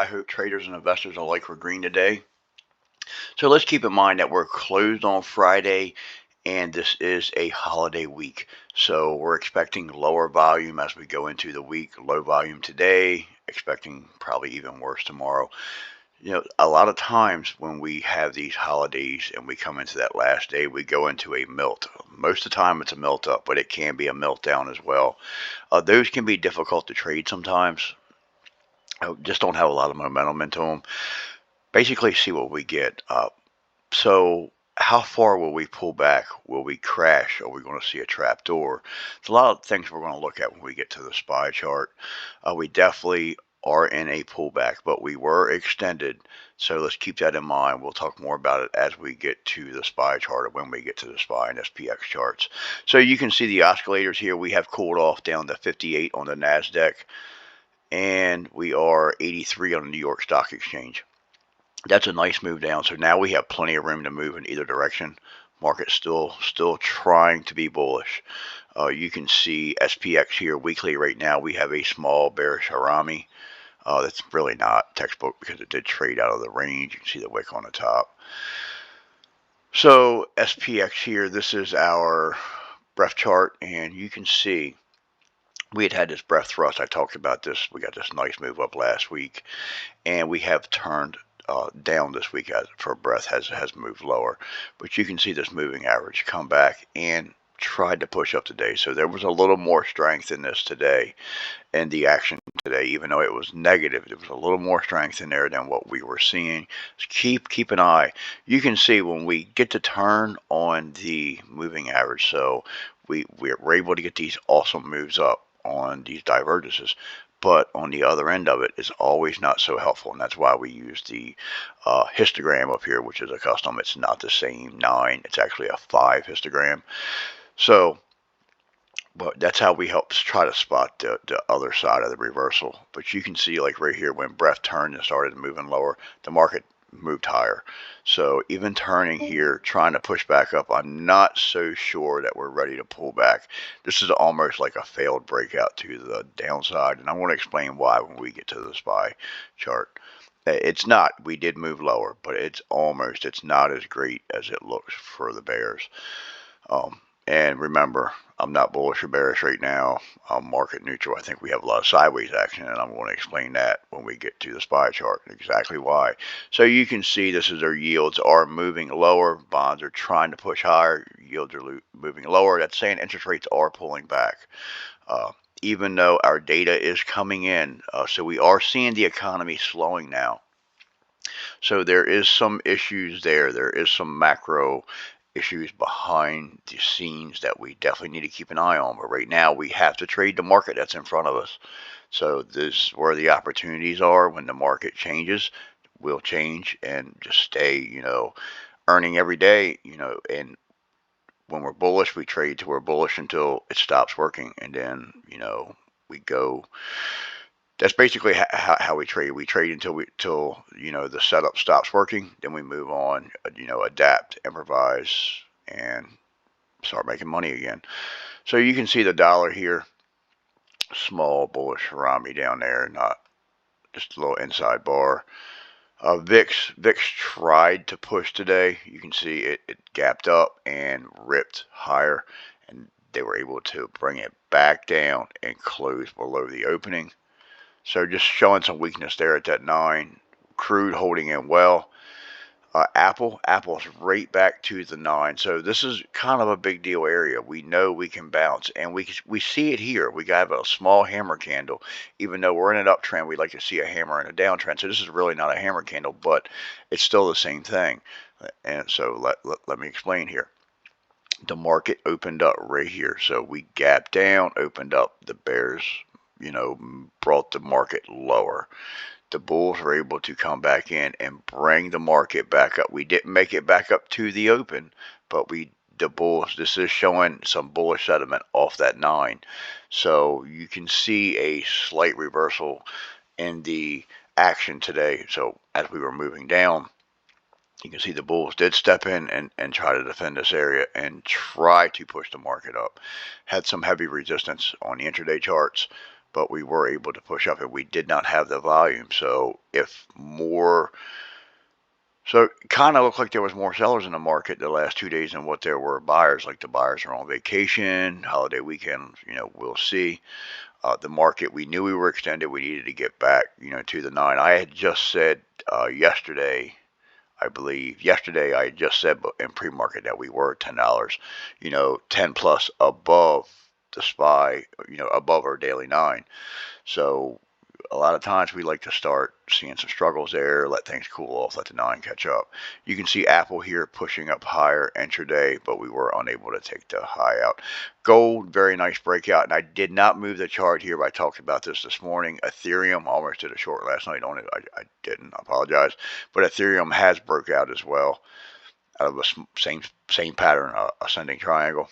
hope traders and investors alike were green today. So let's keep in mind that we're closed on Friday and this is a holiday week. So we're expecting lower volume as we go into the week. Low volume today, expecting probably even worse tomorrow. A lot of times when we have these holidays and we come into that last day, we go into a melt. Most of the time it's a melt up, but it can be a meltdown as well. Those can be difficult to trade sometimes. Just don't have a lot of momentum into them. Basically, see what we get. So how far will we pull back? Will we crash? Are we going to see a trap door? There's a lot of things we're going to look at when we get to the SPY chart. We definitely are in a pullback, but we were extended. So let's keep that in mind. We'll talk more about it as we get to the SPY chart or when we get to the SPY and SPX charts. So you can see the oscillators here. We have cooled off down to 58 on the NASDAQ, and we are 83 on the New York Stock Exchange. That's a nice move down. So now we have plenty of room to move in either direction. Market still trying to be bullish. You can see SPX here weekly right now. We have a small bearish harami. That's really not textbook because it did trade out of the range. You can see the wick on the top. So SPX here, this is our breath chart, and you can see we had this breath thrust. I talked about this. We got this nice move up last week, and we have turned down this week for breath has moved lower. But you can see this moving average come back and tried to push up today. So there was a little more strength in this today, and the action today, even though it was negative, there was a little more strength in there than what we were seeing. So keep an eye. You can see when we get to turn on the moving average, so we're able to get these awesome moves up on these divergences. But on the other end of it is always not so helpful, and that's why we use the histogram up here, which is a custom. It's not the same 9, it's actually a 5 histogram. So, but that's how we help try to spot the other side of the reversal. But you can see, like right here, when breath turned and started moving lower, the market moved higher. So even turning here, trying to push back up, I'm not so sure that we're ready to pull back. This is almost like a failed breakout to the downside, and I want to explain why when we get to the SPY chart. It's not. We did move lower, but it's not as great as it looks for the bears. And remember, I'm not bullish or bearish right now. I'm market neutral. I think we have a lot of sideways action, and I'm going to explain that when we get to the SPY chart, exactly why. So you can see this is our yields are moving lower. Bonds are trying to push higher. Yields are moving lower. That's saying interest rates are pulling back. Even though our data is coming in, so we are seeing the economy slowing now. So there is some issues there. There is some macro issues behind the scenes that we definitely need to keep an eye on. But right now we have to trade the market that's in front of us. So this is where the opportunities are. When the market changes, we'll change and just stay, earning every day, and when we're bullish, we trade till we're bullish until it stops working. And then, we go. That's basically how we trade. We trade until the setup stops working. Then we move on, adapt, improvise, and start making money again. So you can see the dollar here, small bullish harami down there, not just a little inside bar. VIX tried to push today. You can see it gapped up and ripped higher, and they were able to bring it back down and close below the opening. So just showing some weakness there at that 9. Crude holding in well. Apple's right back to the 9. So this is kind of a big deal area. We know we can bounce, and we see it here. We got a small hammer candle. Even though we're in an uptrend, we like to see a hammer in a downtrend. So this is really not a hammer candle, but it's still the same thing. And so let me explain here. The market opened up right here. So we gapped down, opened up. The bears brought the market lower. The bulls were able to come back in and bring the market back up. We didn't make it back up to the open, but the bulls, this is showing some bullish sentiment off that 9. So you can see a slight reversal in the action today. So as we were moving down, you can see the bulls did step in and try to defend this area and try to push the market up. Had some heavy resistance on the intraday charts, but we were able to push up, and we did not have the volume. So if more, so it kind of looked like there was more sellers in the market the last 2 days than what there were buyers. Like the buyers are on vacation, holiday weekend, we'll see. The market, we knew we were extended. We needed to get back, to the 9. I had just said yesterday, I believe yesterday I had just said in pre-market that we were $10, 10 plus above the SPY, above our daily 9. So a lot of times we like to start seeing some struggles there, let things cool off, let the 9 catch up. You can see Apple here pushing up higher intraday, but we were unable to take the high out. Gold, very nice breakout, and I did not move the chart here, but I talked about this morning. Ethereum, almost did a short last night on it. I didn't, I apologize, but Ethereum has broke out as well out of the same pattern, ascending triangle.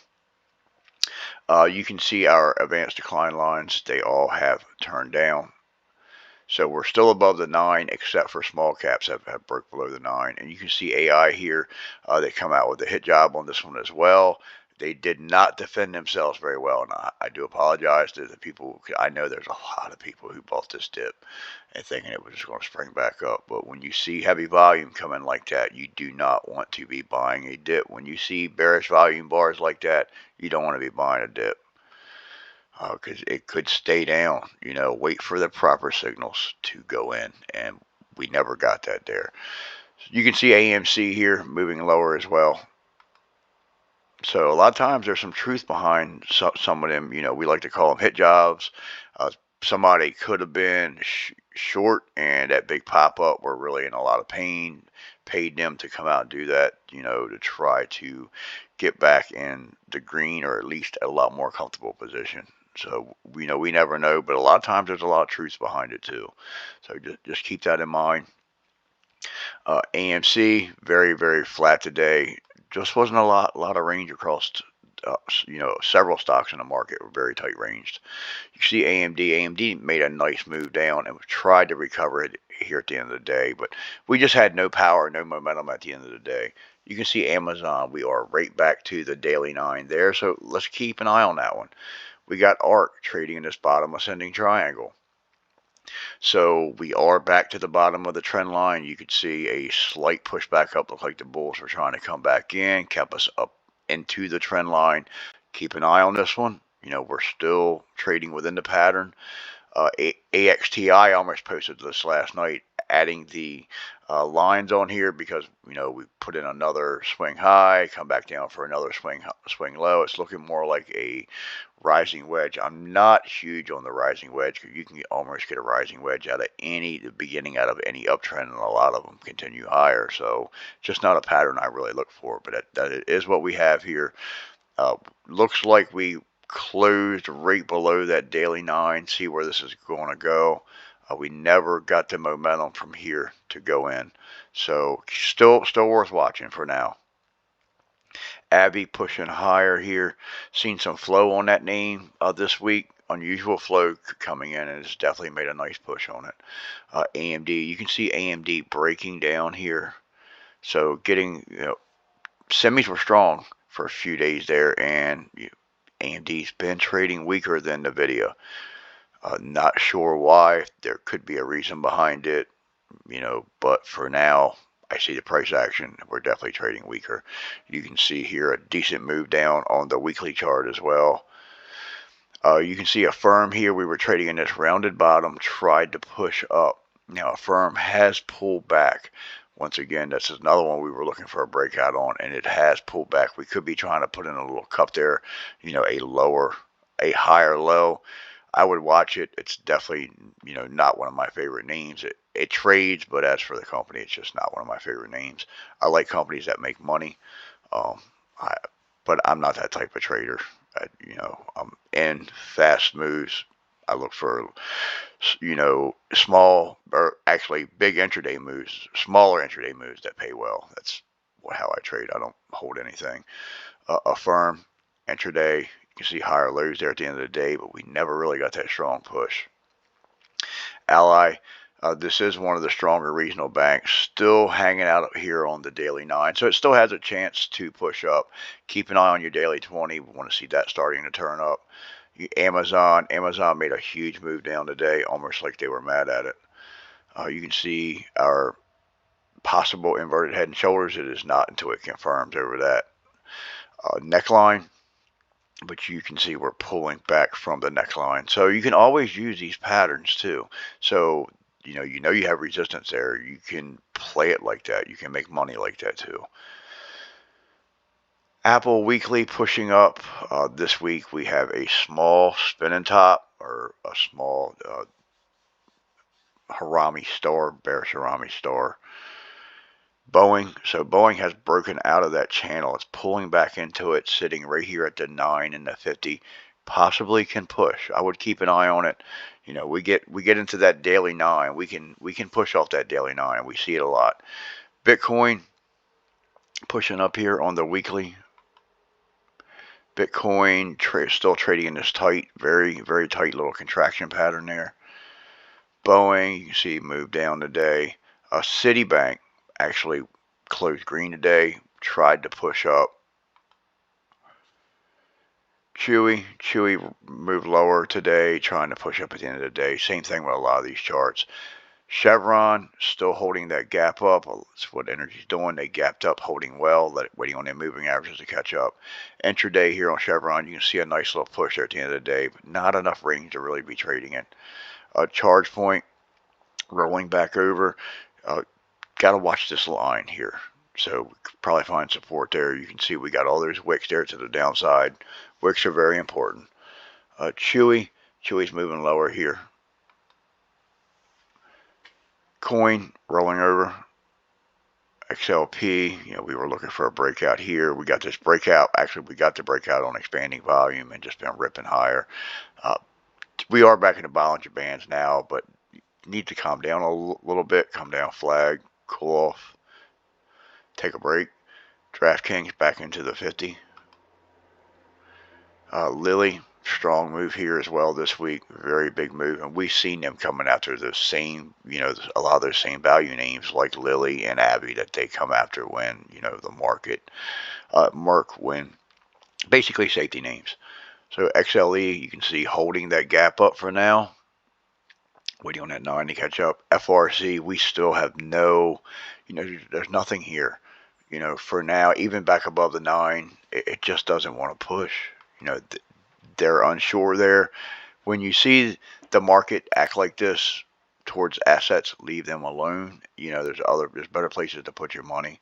You can see our advanced decline lines, they all have turned down. So we're still above the 9, except for small caps have broke below the 9. And you can see AI here. They come out with a hit job on this one as well. They did not defend themselves very well. And I do apologize to the people. I know there's a lot of people who bought this dip and thinking it was just going to spring back up. But when you see heavy volume coming like that, you do not want to be buying a dip. When you see bearish volume bars like that, you don't want to be buying a dip. Because it could stay down, wait for the proper signals to go in, and we never got that there. So you can see AMC here moving lower as well. So a lot of times there's some truth behind some of them, we like to call them hit jobs. Somebody could have been short, and that big pop-up were really in a lot of pain, paid them to come out and do that, to try to get back in the green, or at least a lot more comfortable position. So we never know, but a lot of times there's a lot of truth behind it too. So just keep that in mind. AMC, very, very flat today. Just wasn't a lot of range across, several stocks in the market were very tight ranged. You see AMD. AMD made a nice move down and tried to recover it here at the end of the day, but we just had no power, no momentum at the end of the day. You can see Amazon. We are right back to the daily 9 there, so let's keep an eye on that one. We got ARK trading in this bottom ascending triangle. So we are back to the bottom of the trend line. You could see a slight push back up. Look like the bulls were trying to come back in, kept us up into the trend line. Keep an eye on this one. We're still trading within the pattern. AXTI almost posted this last night, adding the lines on here because we put in another swing high, come back down for another swing low. It's looking more like a rising wedge. I'm not huge on the rising wedge because you can almost get a rising wedge out of the beginning out of any uptrend, and a lot of them continue higher. So just not a pattern I really look for, but that is what we have here. Looks like we closed right below that daily 9. See where this is going to go. We never got the momentum from here to go in, so still worth watching for now. Abby pushing higher here. Seen some flow on that name this week. Unusual flow coming in, and it's definitely made a nice push on it. AMD, you can see AMD breaking down here. So getting, semis were strong for a few days there, and AMD's been trading weaker than NVIDIA. Not sure why. There could be a reason behind it, but for now, I see the price action. We're definitely trading weaker. You can see here a decent move down on the weekly chart as well. You can see a firm here. We were trading in this rounded bottom, tried to push up. Now a firm has pulled back. Once again, that's another one we were looking for a breakout on, and it has pulled back. We could be trying to put in a little cup there, a higher low. I would watch it. It's definitely, not one of my favorite names. It trades, but as for the company, it's just not one of my favorite names. I like companies that make money, but I'm not that type of trader. I'm in fast moves. I look for, small, or actually big intraday moves, smaller intraday moves that pay well. That's how I trade. I don't hold anything. A firm intraday, you can see higher lows there at the end of the day, but we never really got that strong push. Ally, this is one of the stronger regional banks, still hanging out here on the daily 9, so it still has a chance to push up. Keep an eye on your daily 20. We want to see that starting to turn up. Amazon made a huge move down today, almost like they were mad at it. You can see our possible inverted head and shoulders. It is not until it confirms over that neckline, but you can see we're pulling back from the neckline. So you can always use these patterns too. So you know you have resistance there. You can play it like that. You can make money like that too. Apple weekly pushing up. This week we have a small spinning top, or a small Harami star, bearish Harami star. Boeing, so Boeing has broken out of that channel. It's pulling back into it, sitting right here at the 9 and the 50. Possibly can push. I would keep an eye on it. We get into that daily 9. We can push off that daily 9. We see it a lot. Bitcoin pushing up here on the weekly. Bitcoin still trading in this tight, very, very tight little contraction pattern there. Boeing, you can see move down today. Citibank actually closed green today, tried to push up. Chewy moved lower today, trying to push up at the end of the day. Same thing with a lot of these charts. Chevron still holding that gap up. That's what energy's doing. They gapped up, holding well, waiting on their moving averages to catch up. Intraday here on Chevron, you can see a nice little push there at the end of the day, but not enough range to really be trading in. Charge point rolling back over. Got to watch this line here. So we could probably find support there. You can see we got all those wicks there to the downside. Wicks are very important. Chewy's moving lower here. Coin rolling over. XLP, we were looking for a breakout here. We got this breakout. Actually, we got the breakout on expanding volume and just been ripping higher. We are back in the Bollinger Bands now, but need to calm down a little bit. Come down, flag, cool off, take a break. DraftKings back into the 50. Lilly, strong move here as well this week. Very big move. And we've seen them coming after the same, a lot of those same value names like Lilly and Abbey that they come after when, the market, Merck, when basically safety names. So XLE, you can see holding that gap up for now. Waiting on that 9 to catch up. FRC, we still have no, there's nothing here. For now, even back above the 9, it just doesn't want to push. They're unsure there. When you see the market act like this towards assets, leave them alone. There's better places to put your money.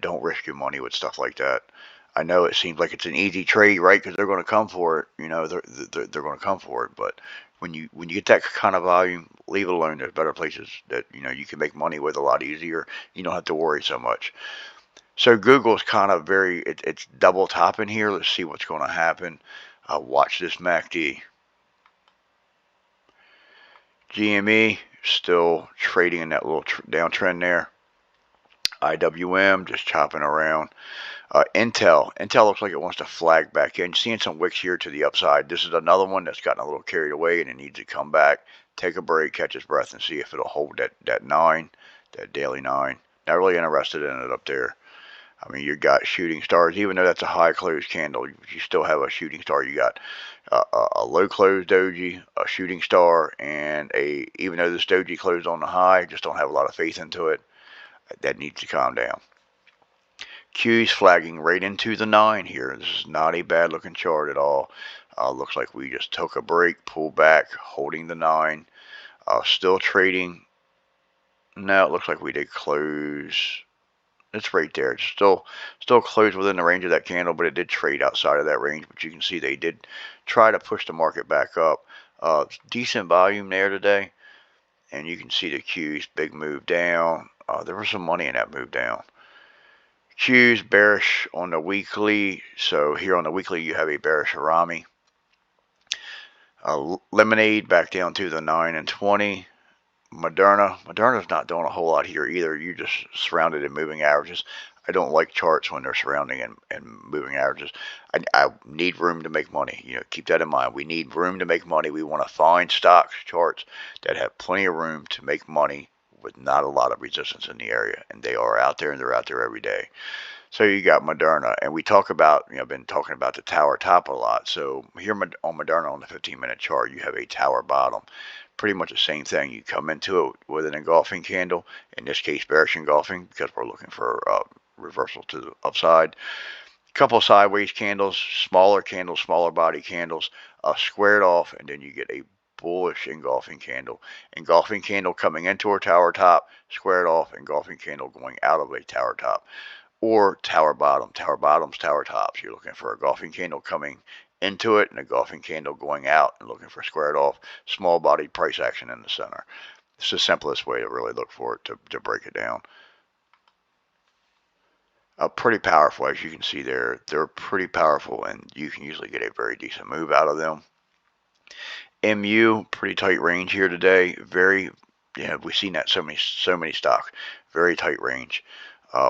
Don't risk your money with stuff like that. I know it seems like it's an easy trade, right? Because they're going to come for it. They're going to come for it. But when you get that kind of volume, leave it alone. There's better places that you can make money with a lot easier. You don't have to worry so much. So Google's kind of it's double topping here. Let's see what's going to happen. Watch this MACD. GME still trading in that little downtrend there. IWM just chopping around. Intel looks like it wants to flag back in. Seeing some wicks here to the upside. This is another one that's gotten a little carried away and it needs to come back, take a break, catch its breath, and see if it'll hold that 9, that daily 9. Not really interested in it up there. I mean, you got shooting stars, even though that's a high closed candle, you still have a shooting star. You got a low closed doji, a shooting star, and even though this doji closed on the high, just don't have a lot of faith into it. That needs to calm down. Q's flagging right into the 9 here. This is not a bad looking chart at all. Looks like we just took a break, pulled back, holding the 9. Still trading. No, it looks like we did close. It's right there. It's still closed within the range of that candle, but it did trade outside of that range. But you can see they did try to push the market back up. Decent volume there today. And you can see the Q's big move down. There was some money in that move down. Q's bearish on the weekly. So here on the weekly, you have a bearish Harami. Lemonade back down to the 9 and 20. Moderna's not doing a whole lot here either. You're just surrounded in moving averages. I don't like charts when they're surrounding and moving averages. I need room to make money. Keep that in mind. We need room to make money. We want to find stocks, charts that have plenty of room to make money with not a lot of resistance in the area. And they are out there, and they're out there every day. So you got Moderna, and we talk about, been talking about the tower top a lot. So here on Moderna on the 15-minute chart, you have a tower bottom. Pretty much the same thing. You come into it with an engulfing candle, in this case bearish engulfing, because we're looking for reversal to the upside. Couple sideways candles, smaller body candles, squared off, and then you get a bullish engulfing candle. Engulfing candle coming into our tower top, squared off, engulfing candle going out of a tower top. Or tower bottom, tower bottoms, tower tops. You're looking for a engulfing candle coming into it and a engulfing candle going out and looking for squared off, small body price action in the center. It's the simplest way to really look for it to break it down. Pretty powerful, as you can see there. They're pretty powerful, and you can usually get a very decent move out of them. MU, pretty tight range here today. Very, we've seen that so many stocks. Very tight range.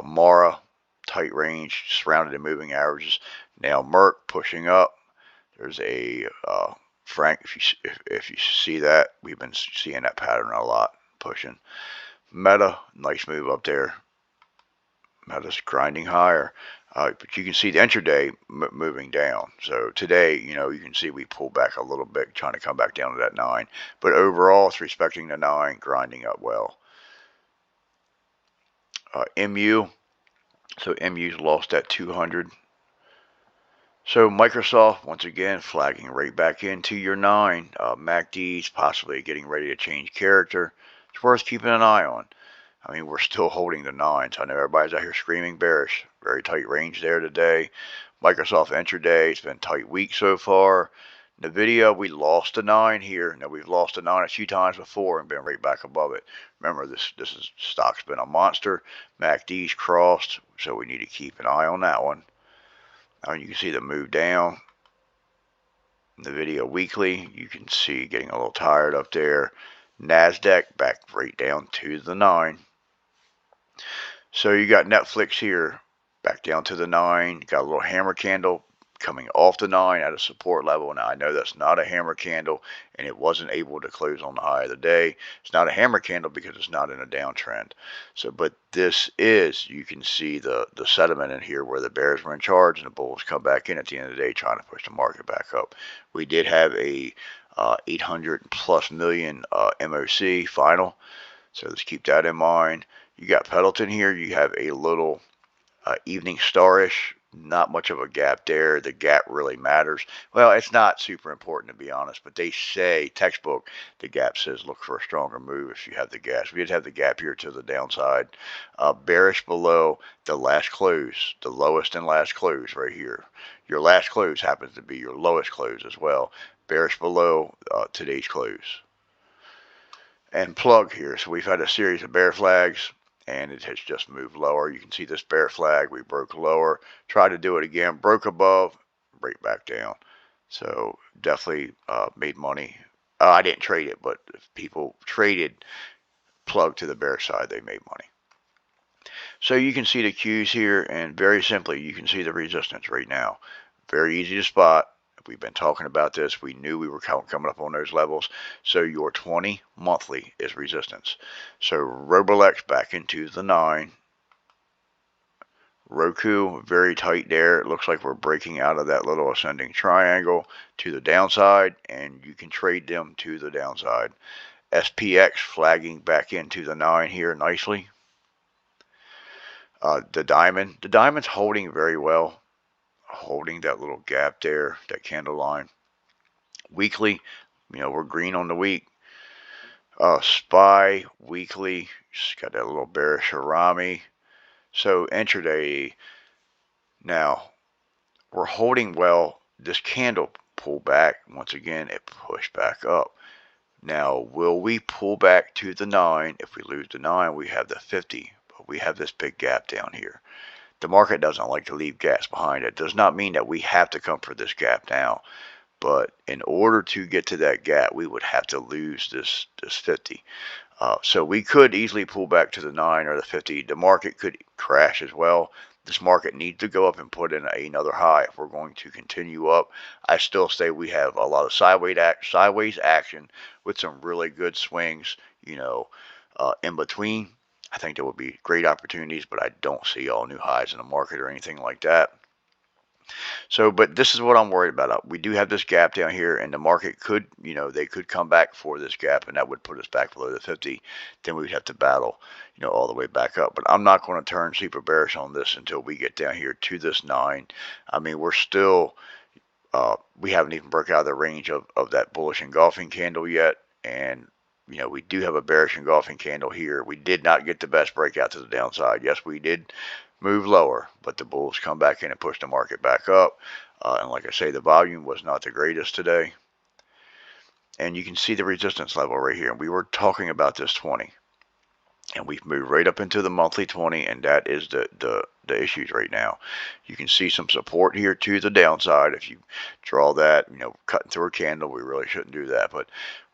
Mara, tight range, surrounded in moving averages. Now Merck pushing up. There's a Frank. If you see that, we've been seeing that pattern a lot, pushing. Meta, nice move up there. Meta's grinding higher. But you can see the intraday moving down. So today, you can see we pulled back a little bit, trying to come back down to that 9. But overall, it's respecting the 9, grinding up well. MU, so MU's lost at 200. So Microsoft, once again, flagging right back into your 9. MACD's possibly getting ready to change character. It's worth keeping an eye on. I mean, we're still holding the 9s. I know everybody's out here screaming bearish. Very tight range there today. Microsoft intraday, it's been tight week so far. NVIDIA, we lost the 9 here. Now, we've lost the 9 a few times before and been right back above it. Remember, this stock's been a monster. MACD's crossed, so we need to keep an eye on that one. Now, you can see the move down. NVIDIA weekly, you can see getting a little tired up there. NASDAQ back right down to the 9. So you got Netflix here, back down to the 9. Got a little hammer candle coming off the 9 at a support level. Now I know that's not a hammer candle, and it wasn't able to close on the high of the day. It's not a hammer candle because it's not in a downtrend. So, but this is, you can see the sediment in here where the bears were in charge and the bulls come back in at the end of the day trying to push the market back up. We did have a 800+ million MOC final, so let's keep that in mind. You got Pendleton here. You have a little evening starish. Not much of a gap there. The gap really matters. Well, it's not super important to be honest, but they say, textbook, the gap says look for a stronger move if you have the gas. We did have the gap here to the downside. Bearish below the last close, the lowest and last close right here. Your last close happens to be your lowest close as well. Bearish below today's close. And plug here. So we've had a series of bear flags, and it has just moved lower. You can see this bear flag. We broke lower, tried to do it again, broke above, right back down. So definitely made money. I didn't trade it, but if people traded plug to the bear side, they made money. So you can see the cues here, and very simply, you can see the resistance right now. Very easy to spot. We've been talking about this. We knew we were coming up on those levels. So your 20 monthly is resistance. So Roblex back into the 9. Roku, very tight there. It looks like we're breaking out of that little ascending triangle to the downside, and you can trade them to the downside. SPX flagging back into the 9 here nicely. The diamond's holding very well. Holding that little gap there, that candle line. Weekly, we're green on the week. SPY weekly, just got that little bearish harami. So intraday, now we're holding well. This candle pulled back. Once again, it pushed back up. Now, will we pull back to the 9? If we lose the 9, we have the 50, but we have this big gap down here. The market doesn't like to leave gaps behind. It does not mean that we have to come for this gap now, but in order to get to that gap, we would have to lose this 50. So we could easily pull back to the 9 or the 50. The market could crash as well. This market needs to go up and put in another high if we're going to continue up. I still say we have a lot of sideways action with some really good swings, in between. I think there will be great opportunities, but I don't see all new highs in the market or anything like that. So, but this is what I'm worried about. We do have this gap down here, and the market could, they could come back for this gap, and that would put us back below the 50. Then we would have to battle, all the way back up. But I'm not going to turn super bearish on this until we get down here to this 9. I mean, we're still, we haven't even broke out of the range of that bullish engulfing candle yet. And, we do have a bearish engulfing candle here. We did not get the best breakout to the downside. Yes, we did move lower, but the bulls come back in and push the market back up. And like I say, the volume was not the greatest today. And you can see the resistance level right here. And we were talking about this 20. And we've moved right up into the monthly 20, and that is the issues right now. You can see some support here to the downside. If you draw that, cutting through a candle, we really shouldn't do that. But,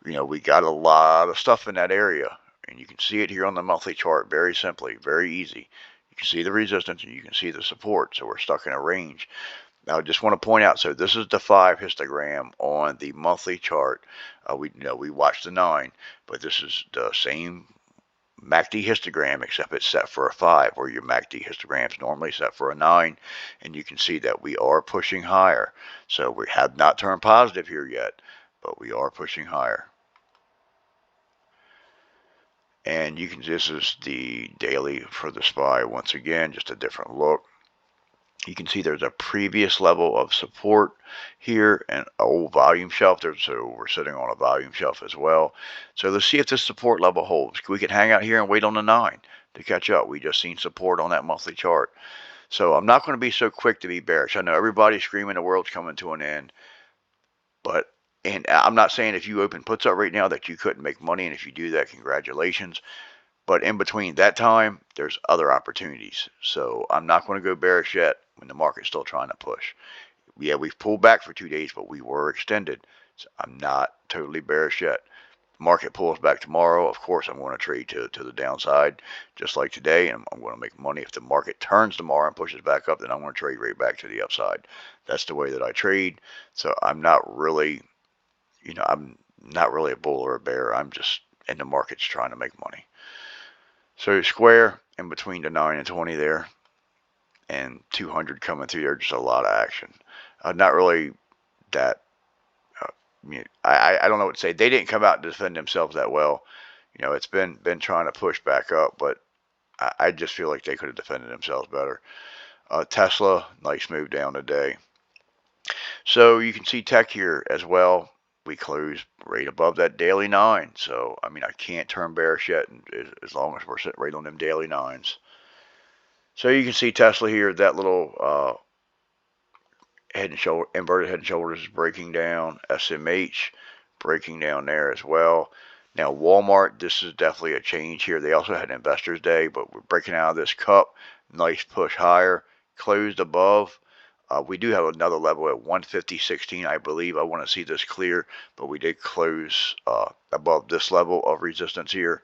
we got a lot of stuff in that area. And you can see it here on the monthly chart very simply, very easy. You can see the resistance and you can see the support. So we're stuck in a range. Now, I just want to point out, so this is the 5 histogram on the monthly chart. We watched the 9, but this is the same MACD histogram, except it's set for a 5, where your MACD histogram is normally set for a 9, and you can see that we are pushing higher. So we have not turned positive here yet, but we are pushing higher. And you can, this is the daily for the SPY once again, just a different look. You can see there's a previous level of support here and an old volume shelf there, so we're sitting on a volume shelf as well. So let's see if this support level holds. We can hang out here and wait on the 9 to catch up. We just seen support on that monthly chart. So I'm not going to be so quick to be bearish. I know everybody's screaming the world's coming to an end, and I'm not saying if you open puts up right now that you couldn't make money, and if you do that, congratulations. But in between that time, there's other opportunities. So I'm not going to go bearish yet when the market's still trying to push. Yeah, we've pulled back for 2 days, but we were extended. So I'm not totally bearish yet. Market pulls back tomorrow. Of course, I'm going to trade to the downside, just like today, and I'm going to make money. If the market turns tomorrow and pushes back up, then I'm going to trade right back to the upside. That's the way that I trade. So I'm not really, I'm not really a bull or a bear. I'm just in the markets trying to make money. So square in between the 9 and 20 there, and 200 coming through there, just a lot of action. Not really that, I don't know what to say. They didn't come out to defend themselves that well. It's been trying to push back up, but I just feel like they could have defended themselves better. Tesla, nice move down today. So you can see tech here as well. We closed right above that daily 9. So, I mean, I can't turn bearish yet as long as we're sitting right on them daily 9s. So you can see Tesla here, that little head and shoulder, inverted head and shoulders is breaking down. SMH breaking down there as well. Now Walmart, this is definitely a change here. They also had Investors Day, but we're breaking out of this cup. Nice push higher. Closed above. We do have another level at 150.16, I believe. I want to see this clear, but we did close above this level of resistance here.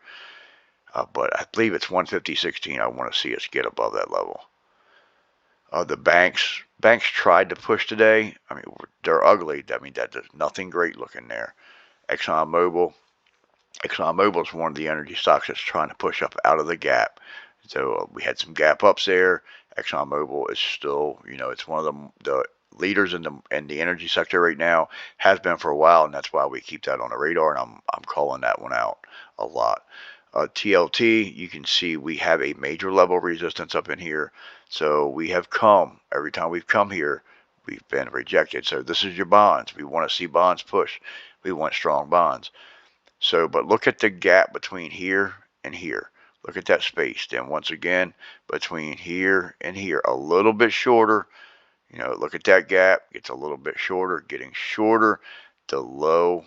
But I believe it's 150.16. I want to see us get above that level. The banks tried to push today. I mean, they're ugly. I mean, there's nothing great looking there. ExxonMobil is one of the energy stocks that's trying to push up out of the gap. So we had some gap ups there. ExxonMobil is still, it's one of the leaders in the energy sector right now, has been for a while, and that's why we keep that on the radar, and I'm calling that one out a lot. TLT, you can see we have a major level of resistance up in here. So we have come, every time we've come here, we've been rejected. So this is your bonds. We want to see bonds push. We want strong bonds. So, but look at the gap between here and here. Look at that space. Then once again, between here and here, a little bit shorter. Look at that gap. It's a little bit shorter, getting shorter. The low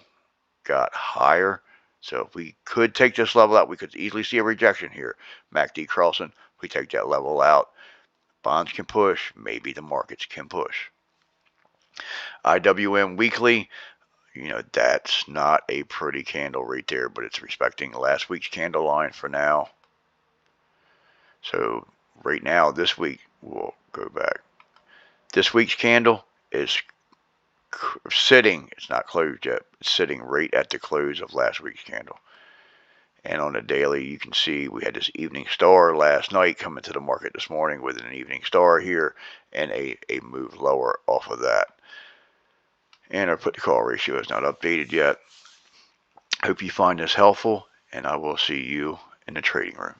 got higher. So if we could take this level out, we could easily see a rejection here. MACD crossing, we take that level out. Bonds can push, maybe the markets can push. IWM weekly, that's not a pretty candle right there, but it's respecting last week's candle line for now. So right now, this week, we'll go back. This week's candle is sitting, it's not closed yet, it's sitting right at the close of last week's candle. And on the daily, you can see we had this evening star last night come into the market this morning with an evening star here and a move lower off of that. And our put to call ratio is not updated yet. Hope you find this helpful, and I will see you in the trading room.